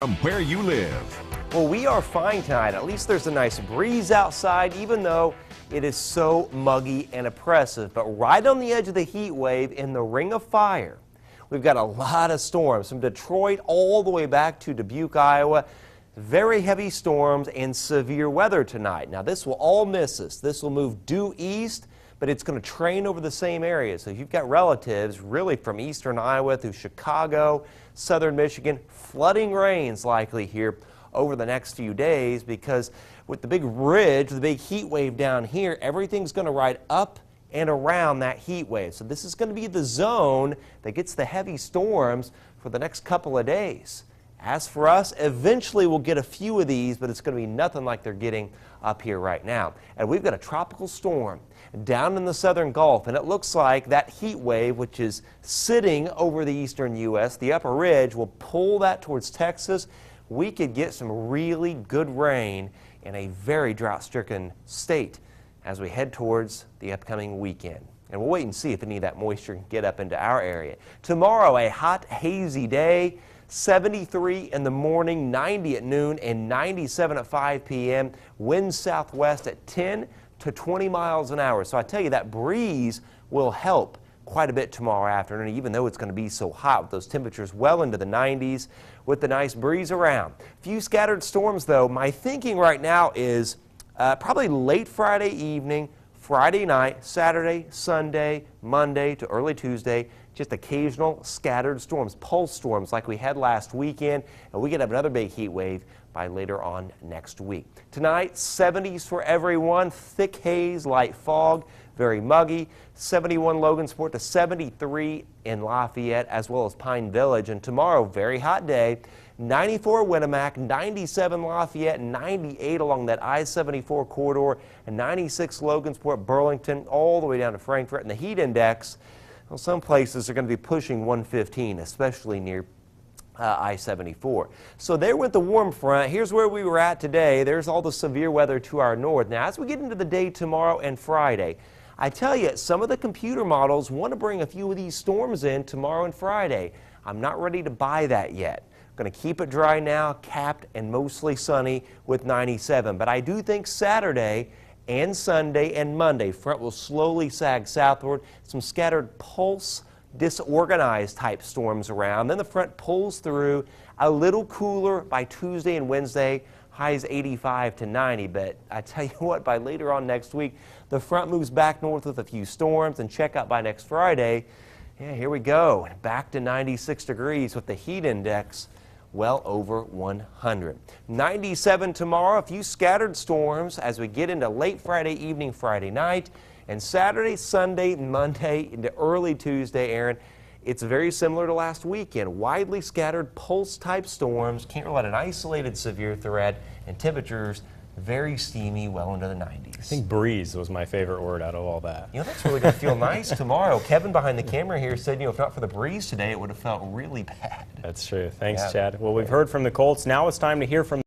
From where you live. Well, we are fine tonight. At least there's a nice breeze outside, even though it is so muggy and oppressive. But right on the edge of the heat wave in the Ring of Fire, we've got a lot of storms from Detroit all the way back to Dubuque, Iowa. Very heavy storms and severe weather tonight. Now, this will all miss us. This will move due east, but it's going to train over the same area. So you've got relatives really from eastern Iowa through Chicago, southern Michigan, flooding rains likely here over the next few days because with the big ridge, the big heat wave down here, everything's going to ride up and around that heat wave. So this is going to be the zone that gets the heavy storms for the next couple of days. As for us, eventually we'll get a few of these, but it's going to be nothing like they're getting up here right now. And we've got a tropical storm down in the southern Gulf, and it looks like that heat wave, which is sitting over the eastern U.S., the upper ridge, will pull that towards Texas. We could get some really good rain in a very drought-stricken state as we head towards the upcoming weekend. And we'll wait and see if any of that moisture can get up into our area. Tomorrow, a hot, hazy day. 73 in the morning, 90 at noon, and 97 at 5 p.m. Winds southwest at 10 to 20 miles an hour. So I tell you, that breeze will help quite a bit tomorrow afternoon, even though it's going to be so hot with those temperatures well into the 90s with the nice breeze around. Few scattered storms, though. My thinking right now is probably late Friday evening, Friday night, Saturday, Sunday, Monday to early Tuesday, just occasional scattered storms, pulse storms like we had last weekend, and we could have another big heat wave by later on next week. Tonight, 70s for everyone, thick haze, light fog, very muggy. 71 Logansport to 73 in Lafayette as well as Pine Village. And tomorrow, very hot day. 94 Winamac, 97 Lafayette, 98 along that I-74 corridor, and 96 Logansport, Burlington, all the way down to Frankfort. And the heat index, well, some places are going to be pushing 115, especially near I-74. So there went the warm front. Here's where we were at today. There's all the severe weather to our north. Now, as we get into the day tomorrow and Friday, I tell you, some of the computer models want to bring a few of these storms in tomorrow and Friday. I'm not ready to buy that yet. Going to keep it dry now, capped and mostly sunny with 97. But I do think Saturday and Sunday and Monday, front will slowly sag southward. Some scattered pulse, disorganized type storms around. Then the front pulls through a little cooler by Tuesday and Wednesday. Highs 85 to 90, but I tell you what, by later on next week, the front moves back north with a few storms, and check out by next Friday. Yeah, here we go, back to 96 degrees with the heat index well over 100. 97 tomorrow, a few scattered storms as we get into late Friday evening, Friday night, and Saturday, Sunday, Monday into early Tuesday, Aaron. It's very similar to last weekend. Widely scattered pulse-type storms. Can't rule out an isolated severe threat, and temperatures very steamy, well into the 90s. I think breeze was my favorite word out of all that. You know, that's really going to feel nice tomorrow. Kevin behind the camera here said, you know, if not for the breeze today, it would have felt really bad. That's true. Thanks, Yeah. Chad. Well, we've heard from the Colts. Now it's time to hear from